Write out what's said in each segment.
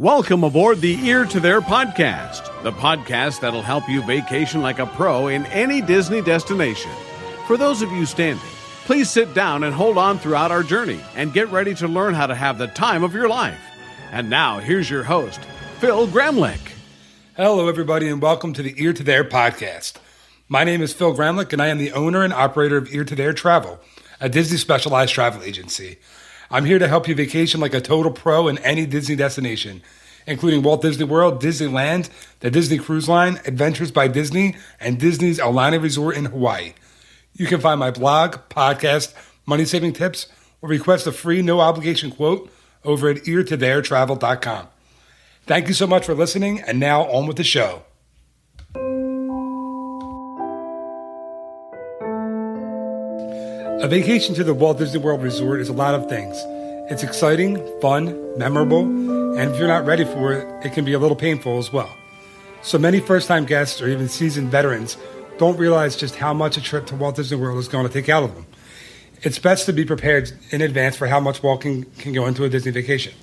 Welcome aboard the Ear to There podcast, the podcast that'll help you vacation like a pro in any Disney destination. For those of you standing, please sit down and hold on throughout our journey and get ready to learn how to have the time of your life. And now, here's your host, Phil Gramlich. Hello, everybody, and welcome to the Ear to There podcast. My name is Phil Gramlich, and I am the owner and operator of Ear to There Travel, a Disney specialized travel agency. I'm here to help you vacation like a total pro in any Disney destination, including Walt Disney World, Disneyland, the Disney Cruise Line, Adventures by Disney, and Disney's Aulani Resort in Hawaii. You can find my blog, podcast, money-saving tips, or request a free no-obligation quote over at eartotheretravel.com. Thank you so much for listening, and now on with the show. A vacation to the Walt Disney World Resort is a lot of things. It's exciting, fun, memorable, and if you're not ready for it, it can be a little painful as well. So many first-time guests or even seasoned veterans don't realize just how much a trip to Walt Disney World is going to take out of them. It's best to be prepared in advance for how much walking can go into a Disney vacation.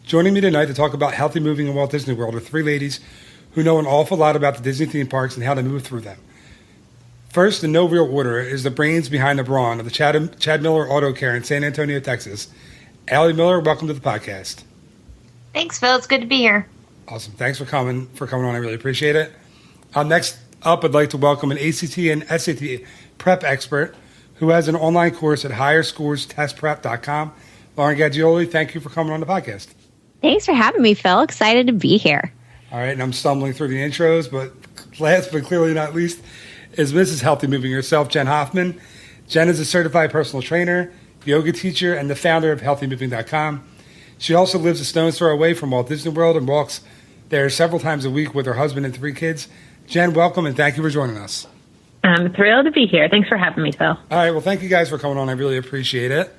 Joining me tonight to talk about healthy moving in Walt Disney World are three ladies who know an awful lot about the Disney theme parks and how to move through them. First, in no real order, is the brains behind the brawn of the Chad Miller Auto Care in San Antonio, Texas. Allie Miller, welcome to the podcast. Thanks, Phil. It's good to be here. Awesome. Thanks for coming on. I really appreciate it. Next up, I'd like to welcome an ACT and SAT prep expert who has an online course at higherscorestestprep.com. Lauren Gaggioli, thank you for coming on the podcast. Thanks for having me, Phil. Excited to be here. All right, and I'm stumbling through the intros, but last but clearly not least is Mrs. Healthy Moving herself, Jen Hoffman. Jen is a certified personal trainer, yoga teacher, and the founder of healthymoving.com. She also lives a stone's throw away from Walt Disney World and walks there several times a week with her husband and three kids. Jen, welcome, and thank you for joining us. I'm thrilled to be here. Thanks for having me, Phil. All right, well, thank you guys for coming on. I really appreciate it.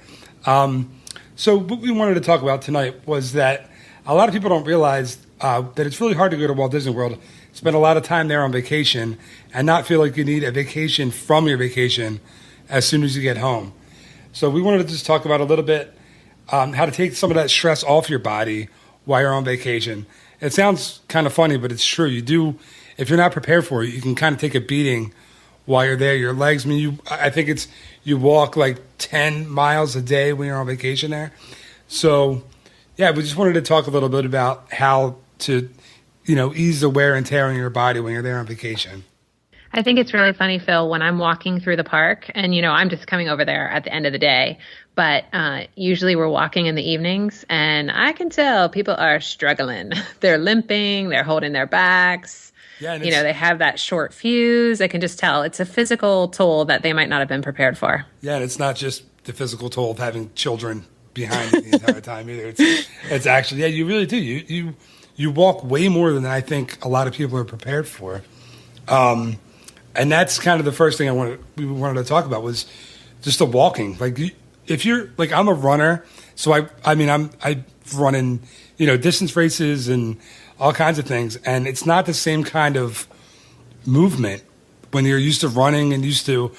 So what we wanted to talk about tonight was that a lot of people don't realize that it's really hard to go to Walt Disney World, spend a lot of time there on vacation, and not feel like you need a vacation from your vacation as soon as you get home. So we wanted to just talk about a little bit how to take some of that stress off your body while you're on vacation. It sounds kind of funny, but it's true. You do, if you're not prepared for it, you can kind of take a beating while you're there. Your legs, I think you walk like 10 miles a day when you're on vacation there. So, yeah, we just wanted to talk a little bit about how to, ease the wear and tear on your body when you're there on vacation. I think it's really funny, Phil, when I'm walking through the park and, I'm just coming over there at the end of the day, but usually we're walking in the evenings and I can tell people are struggling. They're limping, they're holding their backs. Yeah, they have that short fuse. I can just tell it's a physical toll that they might not have been prepared for. Yeah, and it's not just the physical toll of having children behind you the entire time either. It's actually, you really do. You walk way more than I think a lot of people are prepared for. And that's kind of the first thing we wanted to talk about was just the walking. Like if you're like, I'm a runner, so I run in, distance races and all kinds of things. And it's not the same kind of movement when you're used to running and used to,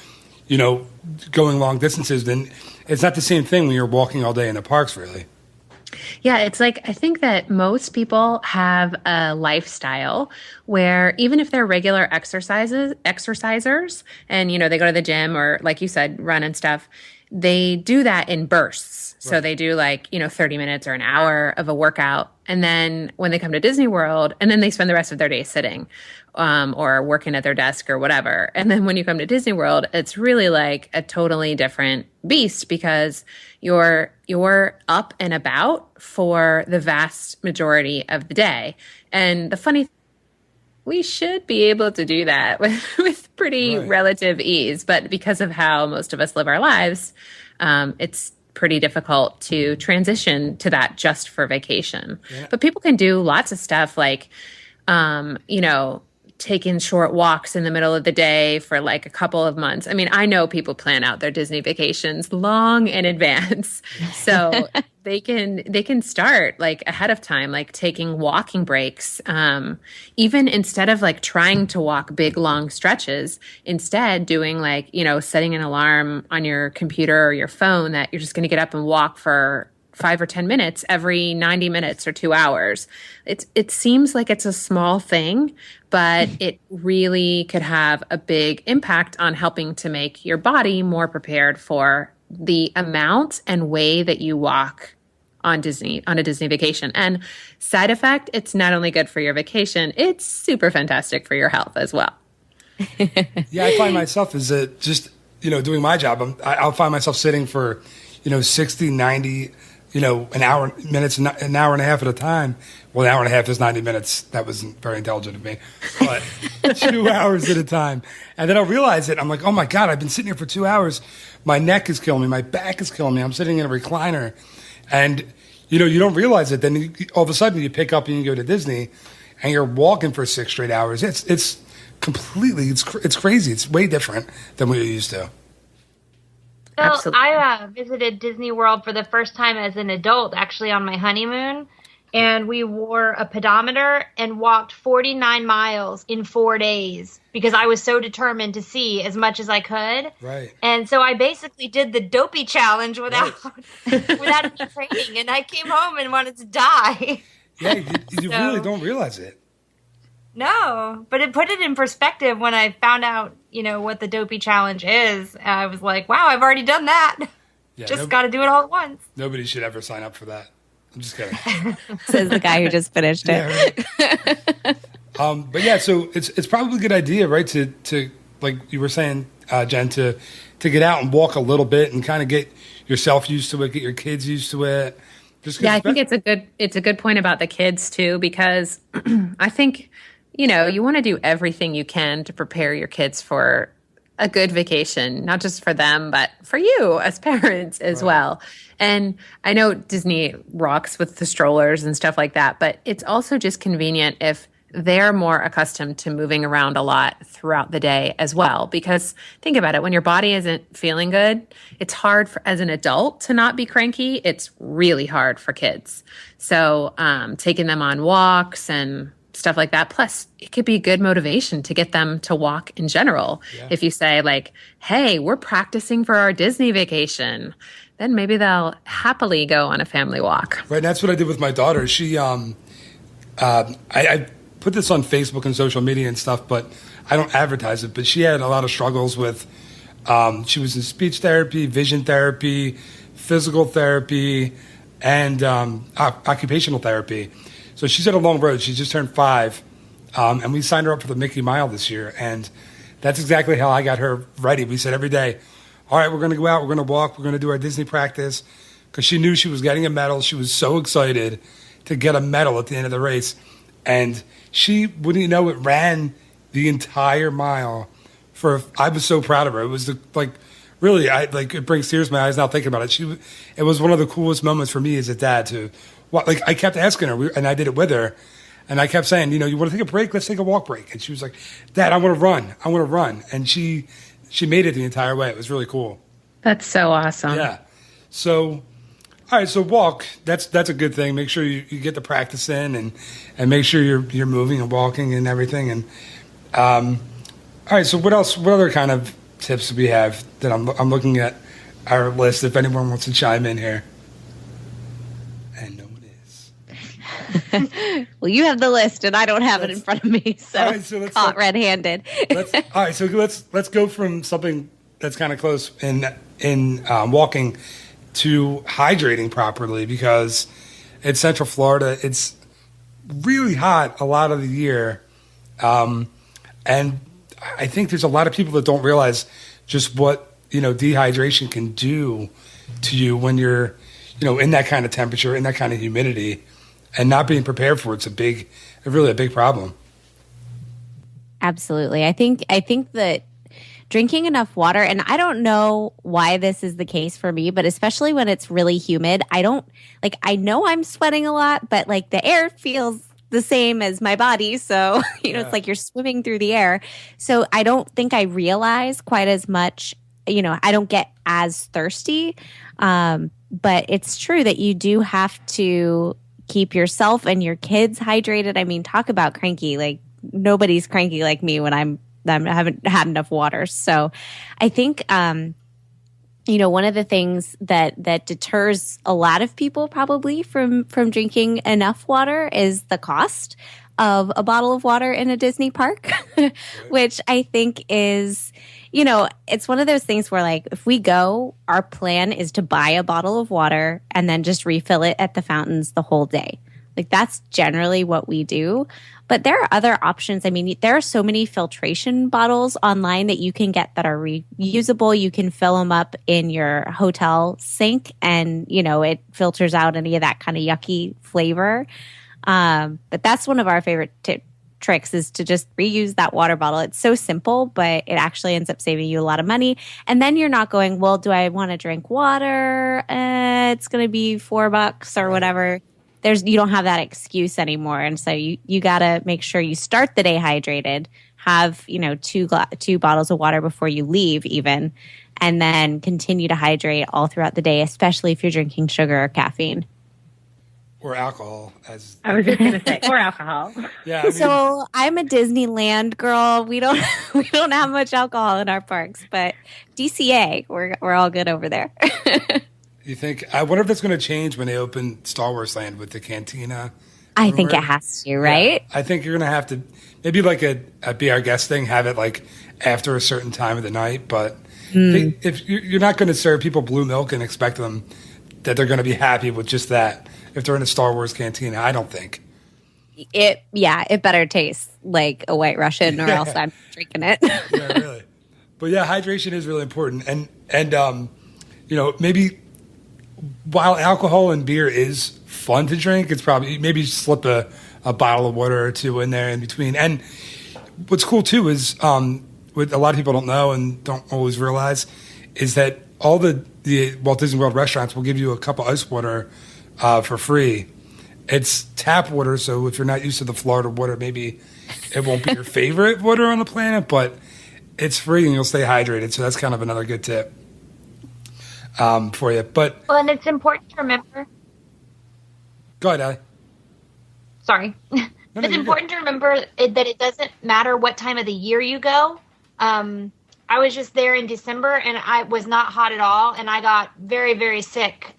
going long distances. Then it's not the same thing when you're walking all day in the parks, really. Yeah, it's like I think that most people have a lifestyle where even if they're regular exercisers and, they go to the gym or like you said, run and stuff, they do that in bursts. Right. So they do 30 minutes or an hour of a workout. And then when they come to Disney World, and then they spend the rest of their day sitting or working at their desk or whatever. And then when you come to Disney World, it's really like a totally different beast because you're up and about for the vast majority of the day. And the funny we should be able to do that with pretty relative ease. But because of how most of us live our lives, it's pretty difficult to transition to that just for vacation. Yeah. But people can do lots of stuff like, taking short walks in the middle of the day for like a couple of months. I mean, I know people plan out their Disney vacations long in advance. So they can start like ahead of time, like taking walking breaks. Even instead of like trying to walk big, long stretches, instead doing like, setting an alarm on your computer or your phone that you're just going to get up and walk for 5 or 10 minutes every 90 minutes or 2 hours. It seems like it's a small thing, but it really could have a big impact on helping to make your body more prepared for the amount and way that you walk on a Disney vacation. And side effect, it's not only good for your vacation, it's super fantastic for your health as well. Yeah, I find myself as just, doing my job, I'll find myself sitting for, 60, 90, an hour and a half at a time. Well, an hour and a half is 90 minutes. That wasn't very intelligent of me. But 2 hours at a time. And then I'll realize it. I'm like, oh my God, I've been sitting here for 2 hours. My neck is killing me. My back is killing me. I'm sitting in a recliner. And, you don't realize it. Then all of a sudden you pick up and you go to Disney and you're walking for 6 straight hours. It's completely, it's crazy. It's way different than what you're used to. So Absolutely. I visited Disney World for the first time as an adult, actually on my honeymoon, and we wore a pedometer and walked 49 miles in 4 days because I was so determined to see as much as I could. Right. And so I basically did the dopey challenge without any training, and I came home and wanted to die. Yeah, you really don't realize it. No, but it put it in perspective when I found out, what the dopey challenge is. I was like, wow, I've already done that. Yeah, Just got to do it all at once. Nobody should ever sign up for that. I'm just kidding. Says the guy who just finished it. Yeah, right. But yeah, so it's probably a good idea, right? To like you were saying, Jen, to get out and walk a little bit and kind of get yourself used to it, get your kids used to it. Yeah, I think it's a good point about the kids too, because I think, you want to do everything you can to prepare your kids for a good vacation, not just for them, but for you as parents as well. And I know Disney rocks with the strollers and stuff like that, but it's also just convenient if they're more accustomed to moving around a lot throughout the day as well. Because think about it, when your body isn't feeling good, it's hard as an adult to not be cranky. It's really hard for kids. So taking them on walks and stuff like that. Plus, it could be good motivation to get them to walk in general. Yeah. If you say like, hey, we're practicing for our Disney vacation, then maybe they'll happily go on a family walk. Right. And that's what I did with my daughter. She, I put this on Facebook and social media and stuff, but I don't advertise it. But she had a lot of struggles with, she was in speech therapy, vision therapy, physical therapy, and occupational therapy. So she's at a long road. She just turned 5, and we signed her up for the Mickey Mile this year. And that's exactly how I got her ready. We said every day, all right, we're going to go out, we're going to walk, we're going to do our Disney practice, because she knew she was getting a medal. She was so excited to get a medal at the end of the race. And she, wouldn't you know, it ran the entire mile. I was so proud of her. It was really, it brings tears to my eyes now thinking about it. It was one of the coolest moments for me as a dad to. I kept asking her, and I did it with her, and I kept saying, you want to take a break? Let's take a walk break. And she was like, Dad, I want to run. And she made it the entire way. It was really cool. That's so awesome. Yeah. So, all right, so walk. That's a good thing. Make sure you get the practice in and make sure you're moving and walking and everything. And all right, so what else? What other kind of tips do we have that I'm looking at our list if anyone wants to chime in here? Well, you have the list, and I don't have it in front of me, so, let's caught red-handed. All right, so let's go from something that's kind of close in walking to hydrating properly, because in Central Florida it's really hot a lot of the year, and I think there's a lot of people that don't realize just what dehydration can do to you when you're in that kind of temperature, in that kind of humidity. And not being prepared for it's really a big problem. Absolutely. I think that drinking enough water, and I don't know why this is the case for me, but especially when it's really humid, I know I'm sweating a lot, but the air feels the same as my body. So, it's like you're swimming through the air. So I don't think I realize quite as much, I don't get as thirsty. But it's true that you do have to keep yourself and your kids hydrated. I mean, talk about cranky. Nobody's cranky like me when I haven't had enough water. So I think one of the things that deters a lot of people probably from drinking enough water is the cost of a bottle of water in a Disney park, which I think is, it's one of those things where like if we go, our plan is to buy a bottle of water and then just refill it at the fountains the whole day. Like that's generally what we do. But there are other options. I mean, there are so many filtration bottles online that you can get that are reusable. You can fill them up in your hotel sink and, it filters out any of that kind of yucky flavor. But that's one of our favorite tricks is to just reuse that water bottle. It's so simple, but it actually ends up saving you a lot of money. And then you're not going, well, do I want to drink water? It's going to be $4 or whatever. You don't have that excuse anymore. And so you got to make sure you start the day hydrated, have, two bottles of water before you leave even, and then continue to hydrate all throughout the day, especially if you're drinking sugar or caffeine. Or alcohol, as I was just going to say, or alcohol. Yeah. So I'm a Disneyland girl. We don't have much alcohol in our parks, but DCA, we're all good over there. You think? I wonder if that's going to change when they open Star Wars Land with the cantina. I think it has to, right? Yeah, I think you're going to have to maybe like a Be Our Guest thing, have it like after a certain time of the night. But if you're not going to serve people blue milk and expect them that they're going to be happy with just that if they're in a Star Wars cantina, I don't think. It better taste like a White Russian or else I'm drinking it. Yeah, really. But yeah, hydration is really important. And maybe while alcohol and beer is fun to drink, it's probably maybe slip a bottle of water or two in there in between. And what's cool too is what a lot of people don't know and don't always realize is that all the Walt Disney World restaurants will give you a cup of ice water for free. It's tap water, so if you're not used to the Florida water, maybe it won't be your favorite water on the planet, but it's free and you'll stay hydrated. So that's kind of another good tip for you. And it's important to remember. Go ahead, Allie. Sorry. It's important to remember that it doesn't matter what time of the year you go. I was just there in December and I was not hot at all. And I got very, very sick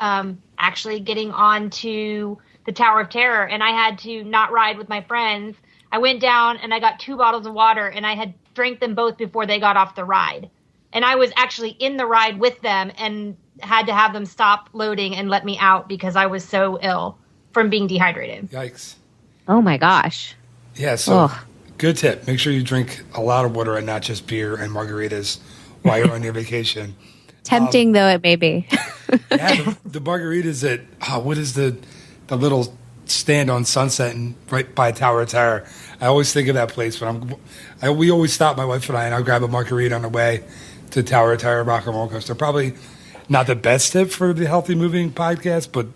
actually getting on to the Tower of Terror. And I had to not ride with my friends. I went down and I got 2 bottles of water and I had drank them both before they got off the ride. And I was actually in the ride with them and had to have them stop loading and let me out because I was so ill from being dehydrated. Yikes. Oh my gosh. Yeah, so good tip. Make sure you drink a lot of water and not just beer and margaritas while you're on your vacation. Tempting though it may be. Yeah, the margaritas at, what is the little stand on Sunset and right by Tower of Terror. I always think of that place when we always stop, my wife and I'll grab a margarita on the way to Tower of Terror Rock and Roller Coaster. Probably not the best tip for the Healthy Moving podcast, but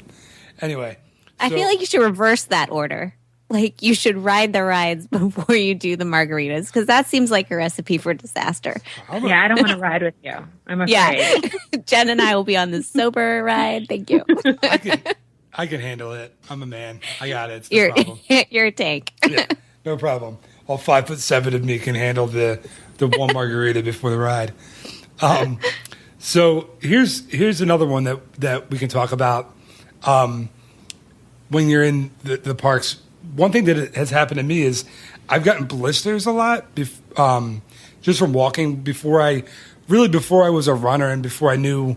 anyway. I feel like you should reverse that order. Like you should ride the rides before you do the margaritas because that seems like a recipe for disaster. Yeah, I don't want to ride with you. I'm afraid. Yeah. Jen and I will be on the sober ride. Thank you. I can handle it. I'm a man. I got it. It's no problem. You're a tank. Yeah, no problem. All 5'7" of me can handle the one margarita before the ride. So here's another one that we can talk about. When you're in the parks, one thing that has happened to me is I've gotten blisters a lot just from walking before I was a runner and before I knew,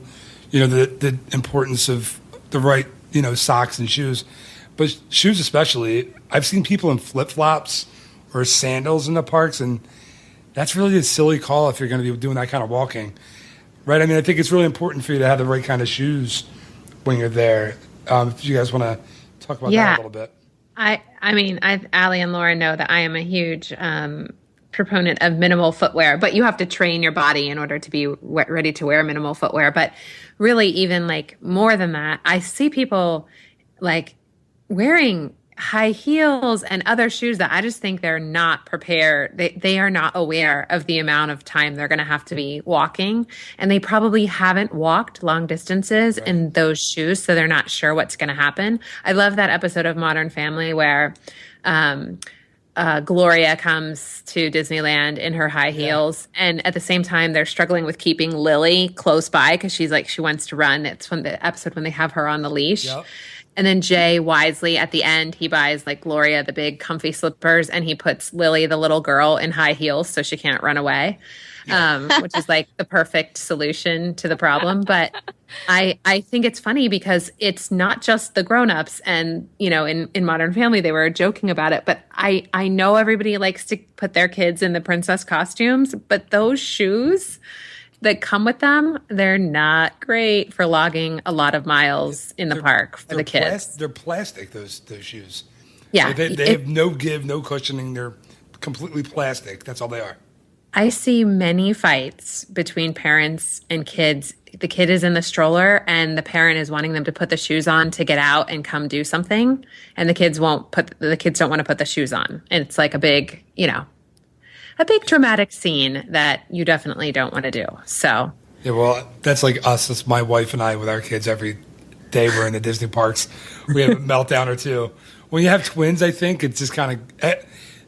the importance of the right, socks and shoes. But shoes especially, I've seen people in flip-flops or sandals in the parks, and that's really a silly call if you're going to be doing that kind of walking. Right? I mean, I think it's really important for you to have the right kind of shoes when you're there. If you guys want to talk about that a little bit. I mean, Allie and Laura know that I am a huge proponent of minimal footwear, but you have to train your body in order to be ready to wear minimal footwear. But really, even like more than that, I see people like wearing high heels and other shoes that I just think they're not prepared. They are not aware of the amount of time they're going to have to be walking. And they probably haven't walked long distances in those shoes. So they're not sure what's going to happen. I love that episode of Modern Family where Gloria comes to Disneyland in her high heels, and at the same time, they're struggling with keeping Lily close by because she's like she wants to run. It's when the episode when they have her on the leash. Yep. And then Jay wisely at the end, he buys like Gloria the big comfy slippers, and he puts Lily the little girl in high heels so she can't run away, which is like the perfect solution to the problem. But I think it's funny because it's not just the grown-ups, and in Modern Family they were joking about it, but I know everybody likes to put their kids in the princess costumes, but those shoes that come with them, they're not great for logging a lot of miles in the park for the kids. They're plastic, those shoes. Yeah. Like they have no give, no cushioning. They're completely plastic. That's all they are. I see many fights between parents and kids. The kid is in the stroller and the parent is wanting them to put the shoes on to get out and come do something. And the kids don't want to put the shoes on. And it's like a big dramatic scene that you definitely don't want to do. So yeah, well, that's like us. That's my wife and I with our kids every day we're in the Disney parks. We have a meltdown or two. When you have twins, I think it's just kind of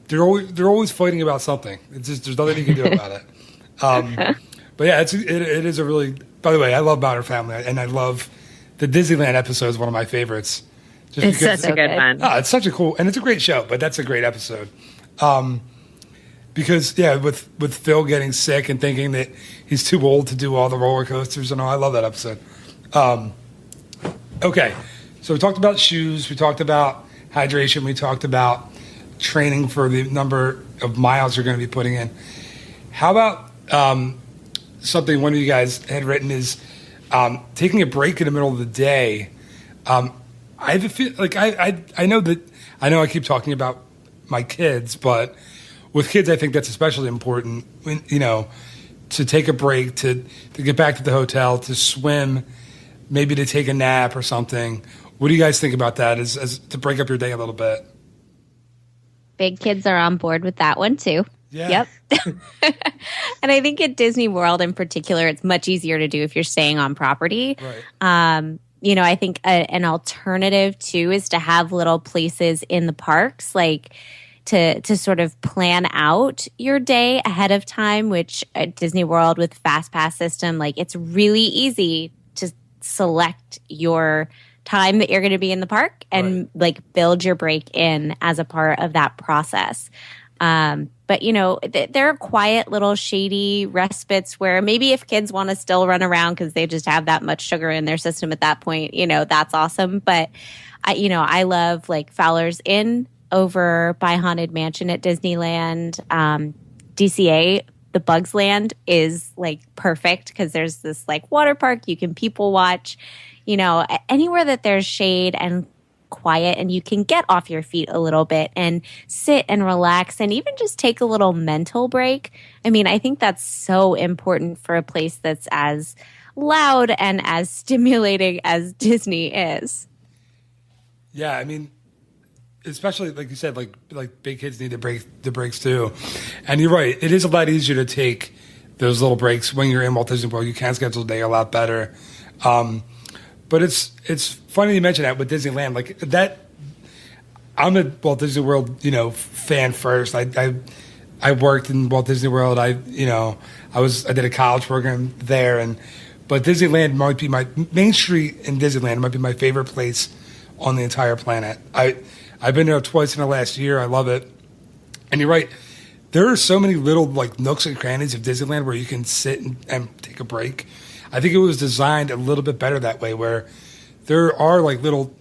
they're always fighting about something. It's just there's nothing you can do about it. But yeah, it is a really. By the way, I love Modern Family, and I love the Disneyland episode is one of my favorites. It's such a good one. Oh, it's such a cool, and it's a great show. But that's a great episode. Because with Phil getting sick and thinking that he's too old to do all the roller coasters and all, I love that episode. Okay, so we talked about shoes, we talked about hydration, we talked about training for the number of miles you're going to be putting in. How about something one of you guys had written is taking a break in the middle of the day. I have a feel like I know I keep talking about my kids, but with kids, I think that's especially important, to take a break, to get back to the hotel, to swim, maybe to take a nap or something. What do you guys think about that as to break up your day a little bit? Big kids are on board with that one, too. Yeah. Yep. And I think at Disney World in particular, it's much easier to do if you're staying on property. Right. I think an alternative, too, is to have little places in the parks, like to sort of plan out your day ahead of time, which at Disney World with Fast Pass system, like it's really easy to select your time that you're going to be in the park and like build your break in as a part of that process. But there are quiet little shady respites where maybe if kids want to still run around because they just have that much sugar in their system at that point, that's awesome. But I love like Fowler's Inn over by Haunted Mansion at Disneyland. DCA, the Bugs Land, is like perfect because there's this like water park. You can people watch, anywhere that there's shade and quiet and you can get off your feet a little bit and sit and relax and even just take a little mental break. I mean, I think that's so important for a place that's as loud and as stimulating as Disney is. Yeah, I mean, especially like you said, like big kids need the breaks too. And you're right, it is a lot easier to take those little breaks when you're in Walt Disney World. You can schedule the day a lot better. But it's funny you mention that with Disneyland. Like that, I'm a Walt Disney World, fan first. I worked in Walt Disney World. I did a college program there, but Disneyland might be Main Street in Disneyland might be my favorite place on the entire planet. I've been there twice in the last year. I love it. And you're right. There are so many little like nooks and crannies of Disneyland where you can sit and take a break. I think it was designed a little bit better that way, where there are like little,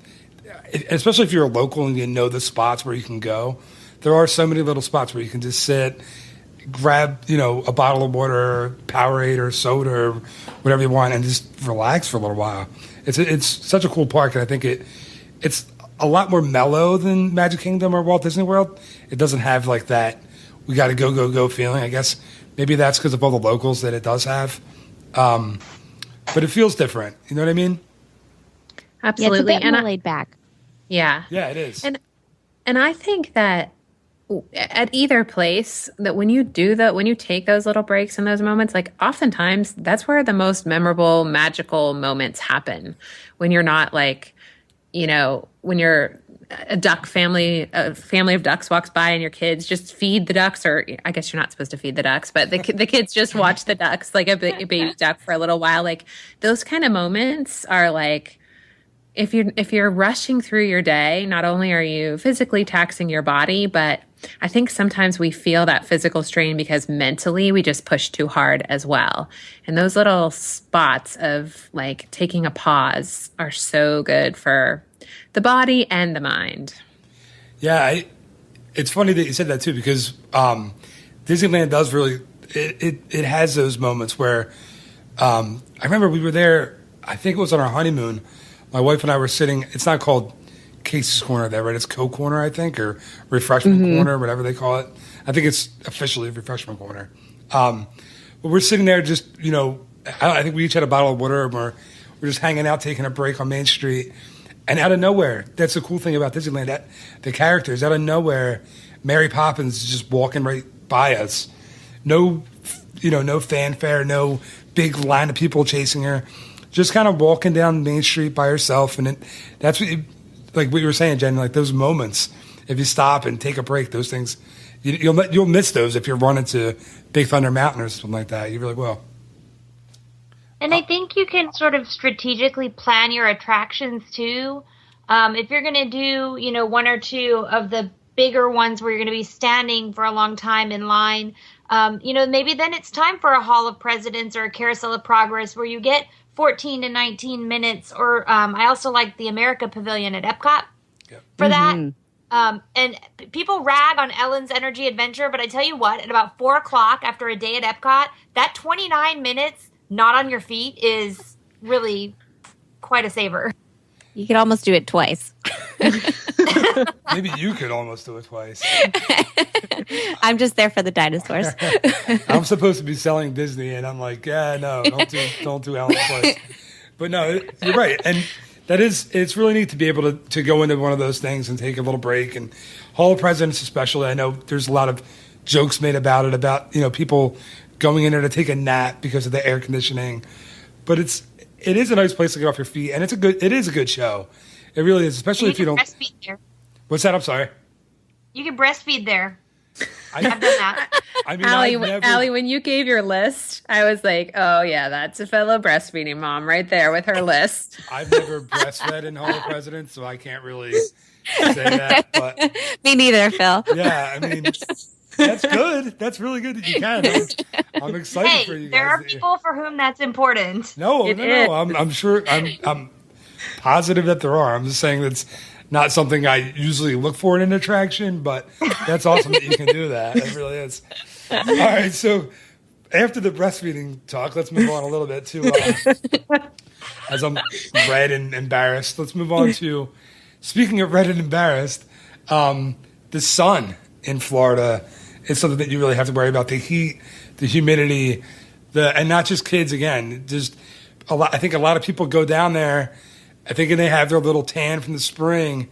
especially if you're a local and you know the spots where you can go, there are so many little spots where you can just sit, grab, a bottle of water, or Powerade or soda or whatever you want and just relax for a little while. It's such a cool park, and I think it's a lot more mellow than Magic Kingdom or Walt Disney World. It doesn't have like that we got to go feeling. I guess maybe that's because of all the locals that it does have. But it feels different. You know what I mean? Absolutely. Yeah, it's a bit more laid back. Yeah. Yeah, it is. And I think that at either place, that when you take those little breaks in those moments, like oftentimes that's where the most memorable, magical moments happen. When you're not like, when you're a family of ducks walks by and your kids just feed the ducks, or I guess you're not supposed to feed the ducks, but the kids just watch the ducks like a baby duck for a little while. Like those kind of moments are like, if you're rushing through your day, not only are you physically taxing your body, but I think sometimes we feel that physical strain because mentally we just push too hard as well. And those little spots of like taking a pause are so good for the body and the mind. Yeah, it's funny that you said that too, because Disneyland does really, it has those moments where I remember we were there, I think it was on our honeymoon. My wife and I were sitting, it's not called Casey's Corner there, right? It's Coke Corner, I think, or Refreshment Corner, whatever they call it. I think it's officially Refreshment Corner. But we're sitting there just, I think we each had a bottle of water, and we're just hanging out, taking a break on Main Street. And out of nowhere, that's the cool thing about Disneyland, that the characters, out of nowhere, Mary Poppins is just walking right by us. No fanfare, no big line of people chasing her. Just kind of walking down Main Street by herself. And that's what like what you were saying, Jen, like those moments, if you stop and take a break, those things, you'll miss those if you're running to Big Thunder Mountain or something like that. You really will. And I think you can sort of strategically plan your attractions too. If you're going to do, one or two of the bigger ones where you're going to be standing for a long time in line, maybe then it's time for a Hall of Presidents or a Carousel of Progress where you get 14 to 19 minutes. Or I also like the America Pavilion at Epcot for that. And people rag on Ellen's Energy Adventure, but I tell you what, at about 4 o'clock after a day at Epcot, that 29 minutes not on your feet is really quite a saver. You could almost do it twice. Maybe you could almost do it twice. I'm just there for the dinosaurs. I'm supposed to be selling Disney, and I'm like, yeah, no, don't do Ellen twice. But no, you're right, and it's really neat to be able to go into one of those things and take a little break. And Hall of Presidents especially, I know there's a lot of jokes made about it, about people going in there to take a nap because of the air conditioning. But it is a nice place to get off your feet, and it is a good show. It really is, especially if you don't. Breastfeed there. What's that? I'm sorry. You can breastfeed there. I've done that. I mean, Allie, when you gave your list, I was like, oh yeah, that's a fellow breastfeeding mom right there with her list. I've never breastfed in Hall of Presidents, so I can't really say that. But me neither, Phil. Yeah, I mean, that's good. That's really good that you can. I'm excited for you guys. There are people for whom that's important. No. I'm sure. I'm positive that there are. I'm just saying that's not something I usually look for in an attraction, but that's awesome that you can do that. It really is. All right, so after the breastfeeding talk, let's move on a little bit to, as I'm red and embarrassed, let's move on to, speaking of red and embarrassed, the sun in Florida is something that you really have to worry about. The heat, the humidity, and not just kids, again, just a lot. I think a lot of people go down there, I think they have their little tan from the spring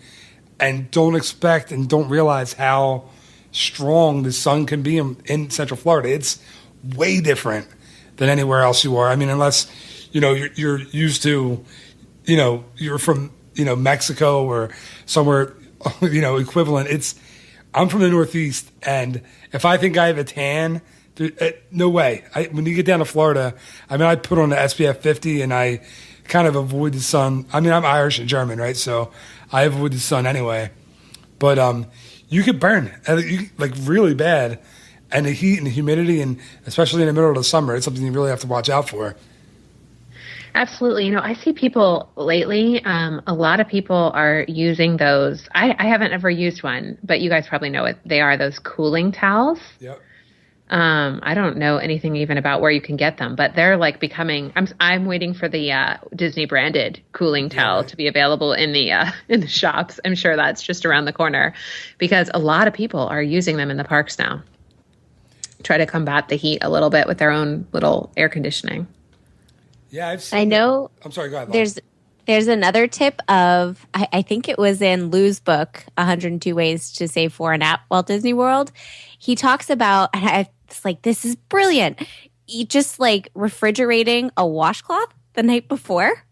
and don't expect and don't realize how strong the sun can be in Central Florida. It's way different than anywhere else you are. I mean, unless, you're used to, you're from, Mexico or somewhere, equivalent. I'm from the Northeast, and if I think I have a tan, no way. When you get down to Florida, I put on the SPF 50 and I kind of avoid the sun. I mean, I'm Irish and German, right? So I avoid the sun anyway. But you could burn, like really bad. And the heat and the humidity, and especially in the middle of the summer, it's something you really have to watch out for. Absolutely. I see people lately, a lot of people are using those. I haven't ever used one, but you guys probably know what they are, those cooling towels. Yep. I don't know anything even about where you can get them, but they're like becoming. I'm waiting for the Disney branded cooling towel to be available in the shops. I'm sure that's just around the corner, because a lot of people are using them in the parks now. Try to combat the heat a little bit with their own little air conditioning. Yeah, I've seen. I know. I'm sorry. Go ahead. There's another tip of, I think it was in Lou's book, 102 Ways to Save for a Nap Walt Disney World. He talks about, and it's like, this is brilliant. Just like refrigerating a washcloth the night before,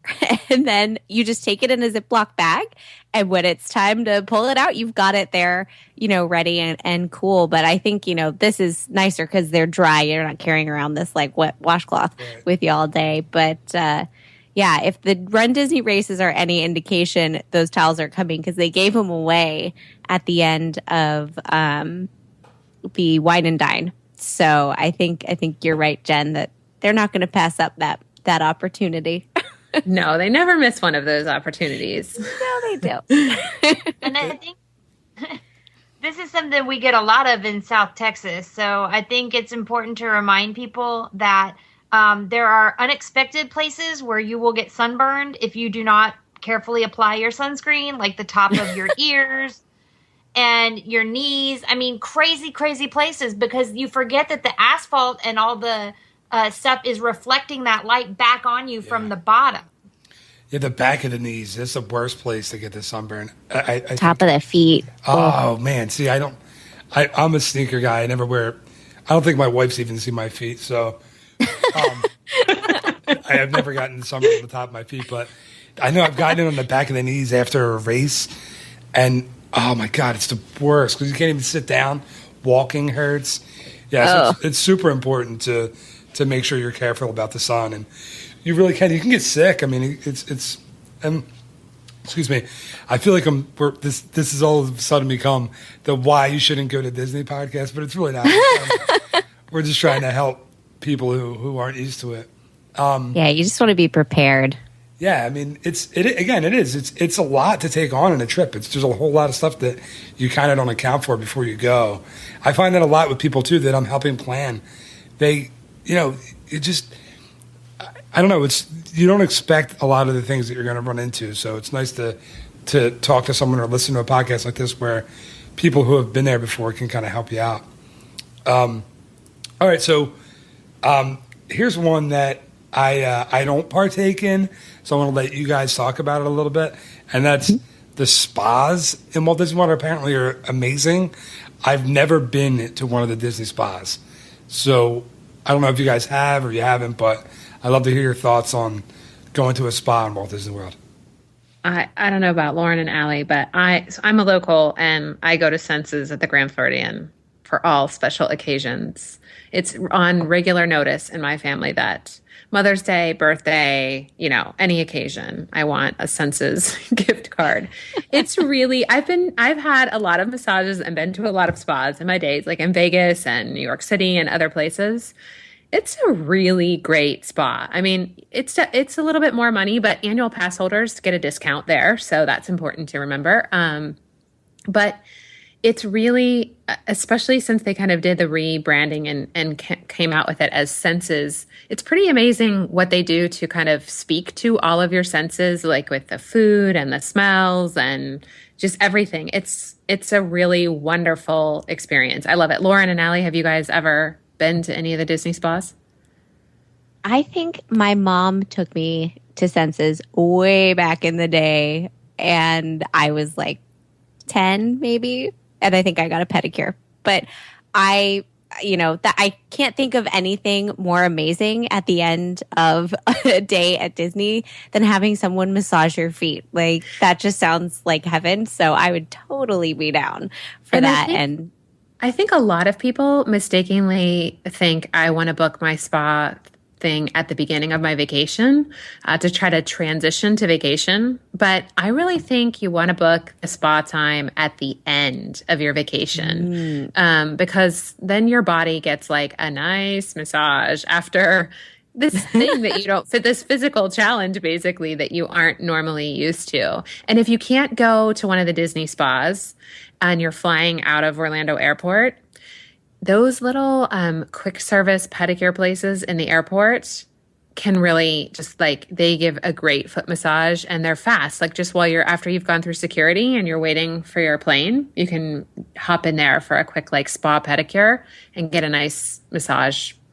and then you just take it in a Ziploc bag. And when it's time to pull it out, you've got it there, ready and cool. But I think, this is nicer because they're dry. You're not carrying around this like wet washcloth with you all day. But yeah, if the Run Disney races are any indication, those towels are coming because they gave them away at the end of the Wine and Dine. So I think you're right, Jen, that they're not going to pass up that opportunity. No, they never miss one of those opportunities. No, they don't. And I think this is something we get a lot of in South Texas. So I think it's important to remind people that there are unexpected places where you will get sunburned if you do not carefully apply your sunscreen, like the top of your ears and your knees. I mean, crazy, crazy places, because you forget that the asphalt and all the stuff is reflecting that light back on you from the bottom. Yeah, the back of the knees. That's the worst place to get the sunburn. Top of the feet. Oh, man. See, I'm a sneaker guy. I don't think my wife's even seen my feet. So I have never gotten sunburn on the top of my feet. But I know I've gotten it on the back of the knees after a race. And, oh, my God, it's the worst because you can't even sit down. Walking hurts. Yeah, so it's super important to make sure you're careful about the sun, and you really can. You can get sick. I mean, it's excuse me. I feel like this has all of a sudden become the why you shouldn't go to Disney podcast, but it's really not. We're just trying to help people who aren't used to it. Yeah, you just want to be prepared. Yeah, I mean, it is. It's a lot to take on in a trip. There's a whole lot of stuff that you kind of don't account for before you go. I find that a lot with people too that I'm helping plan. They, it just, I don't know. You don't expect a lot of the things that you're going to run into. So it's nice to talk to someone or listen to a podcast like this where people who have been there before can kind of help you out. All right, so here's one that I don't partake in, so I want to let you guys talk about it a little bit, and that's the spas in Walt Disney World apparently are amazing. I've never been to one of the Disney spas, so I don't know if you guys have or you haven't, but I'd love to hear your thoughts on going to a spa in Walt Disney World. I don't know about Lauren and Allie, but I'm a local, and I go to Senses at the Grand Floridian for all special occasions. It's on regular notice in my family that Mother's Day, birthday, any occasion, I want a Senses gift card. It's really, I've had a lot of massages and been to a lot of spas in my days, like in Vegas and New York City and other places. It's a really great spa. I mean, it's a little bit more money, but annual pass holders get a discount there. So that's important to remember. But it's really, especially since they kind of did the rebranding and came out with it as Senses, it's pretty amazing what they do to kind of speak to all of your senses, like with the food and the smells and just everything. It's a really wonderful experience. I love it. Lauren and Allie, have you guys ever been to any of the Disney spas? I think my mom took me to Senses way back in the day, and I was like 10 maybe, and I think I got a pedicure. But I can't think of anything more amazing at the end of a day at Disney than having someone massage your feet. Like, that just sounds like heaven. So I would totally be down for that. I think a lot of people mistakenly think I want to book my spa thing at the beginning of my vacation to try to transition to vacation. But I really think you want to book a spa time at the end of your vacation because then your body gets like a nice massage after this thing that you don't fit, this physical challenge basically that you aren't normally used to. And if you can't go to one of the Disney spas and you're flying out of Orlando Airport, those little quick service pedicure places in the airport can really just they give a great foot massage, and they're fast. Like just after you've gone through security and you're waiting for your plane, you can hop in there for a quick spa pedicure and get a nice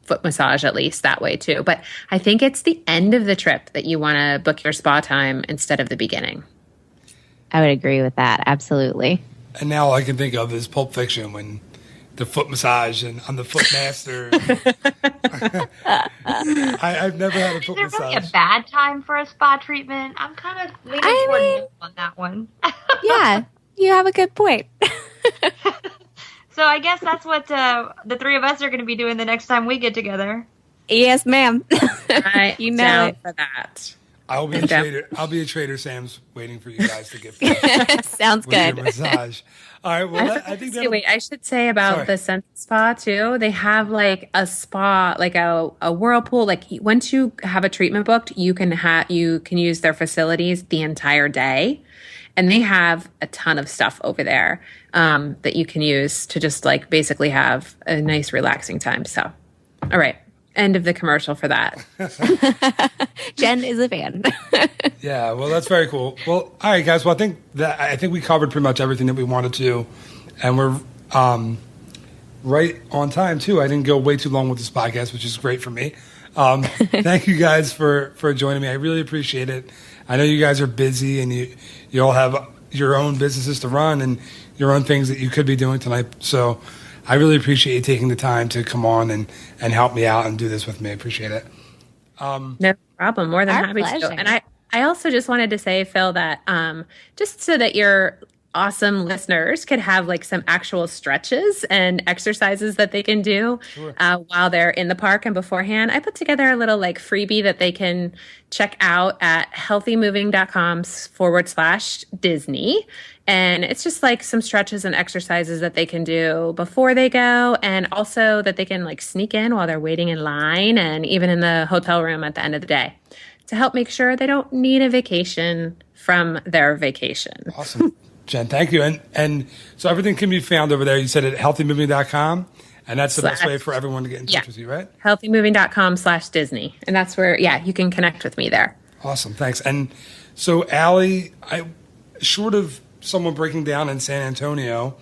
foot massage at least that way too. But I think it's the end of the trip that you want to book your spa time instead of the beginning. I would agree with that. Absolutely. And now all I can think of is Pulp Fiction when the foot massage, and I'm the foot master. I've never had a foot Is it really massage. a bad time for a spa treatment? I'm kind of leaning toward no on that one. Yeah, you have a good point. So I guess that's what the three of us are going to be doing the next time we get together. Yes, ma'am. You know down it. for that. I'll be a trader. I'll be a Trader Sam's waiting for you guys to get finished Sounds with your good. massage. All right. Well, I think that. Wait, I should say about Sorry. the Sense Spa too. They have like a spa, like a whirlpool. Like once you have a treatment booked, you can use their facilities the entire day, and they have a ton of stuff over there that you can use to just like basically have a nice relaxing time. So, all right, end of the commercial for that. Jen is a fan. Yeah, well, that's very cool. Well, all right, guys. Well, I think we covered pretty much everything that we wanted to, and we're right on time too. I didn't go way too long with this podcast, which is great for me. Thank you guys for joining me. I really appreciate it. I know you guys are busy, and you all have your own businesses to run and your own things that you could be doing tonight. So I really appreciate you taking the time to come on and help me out and do this with me. I appreciate it. No problem. More than Our happy pleasure. to. And I also just wanted to say, Phil, that just so that your awesome listeners could have like some actual stretches and exercises that they can do while they're in the park and beforehand, I put together a little like freebie that they can check out at healthymoving.com/Disney. And it's just like some stretches and exercises that they can do before they go, and also that they can like sneak in while they're waiting in line and even in the hotel room at the end of the day to help make sure they don't need a vacation from their vacation. Awesome. Jen, thank you. And so everything can be found over there. You said at healthymoving.com, and that's the best way for everyone to get in touch with you, right? Healthymoving.com/Disney. And that's where, you can connect with me there. Awesome. Thanks. And so, Allie, short of someone breaking down in San Antonio,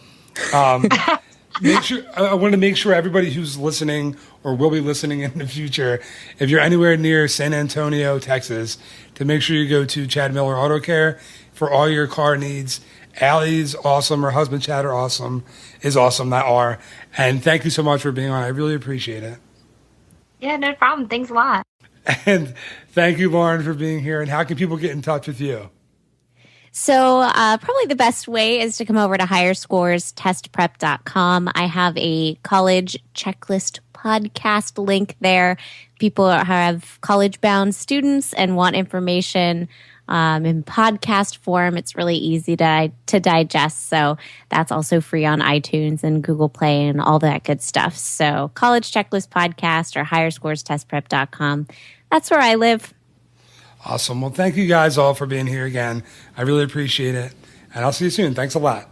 I want to make sure everybody who's listening or will be listening in the future, if you're anywhere near San Antonio, Texas, to make sure you go to Chad Miller Auto Care for all your car needs. Allie's awesome. Her husband, Chad, is awesome, not R. And thank you so much for being on. I really appreciate it. Yeah, no problem. Thanks a lot. And thank you, Lauren, for being here. And how can people get in touch with you? So probably the best way is to come over to higherscorestestprep.com. I have a college checklist podcast link there. People have college-bound students and want information in podcast form. It's really easy to digest. So that's also free on iTunes and Google Play and all that good stuff. So College Checklist Podcast or higherscorestestprep.com. That's where I live. Awesome. Well, thank you guys all for being here again. I really appreciate it. And I'll see you soon. Thanks a lot.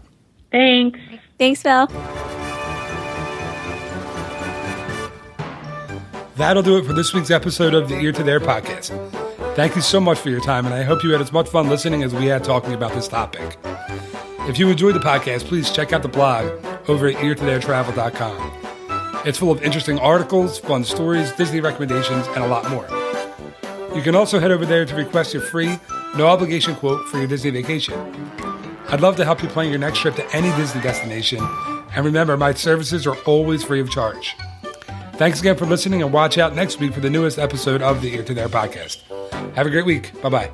Thanks. Thanks, Phil. That'll do it for this week's episode of the Ear to There podcast. Thank you so much for your time, and I hope you had as much fun listening as we had talking about this topic. If you enjoyed the podcast, please check out the blog over at eartotheretravel.com. It's full of interesting articles, fun stories, Disney recommendations, and a lot more. You can also head over there to request your free, no-obligation quote for your Disney vacation. I'd love to help you plan your next trip to any Disney destination, and remember, my services are always free of charge. Thanks again for listening, and watch out next week for the newest episode of the Ear to There podcast. Have a great week. Bye-bye.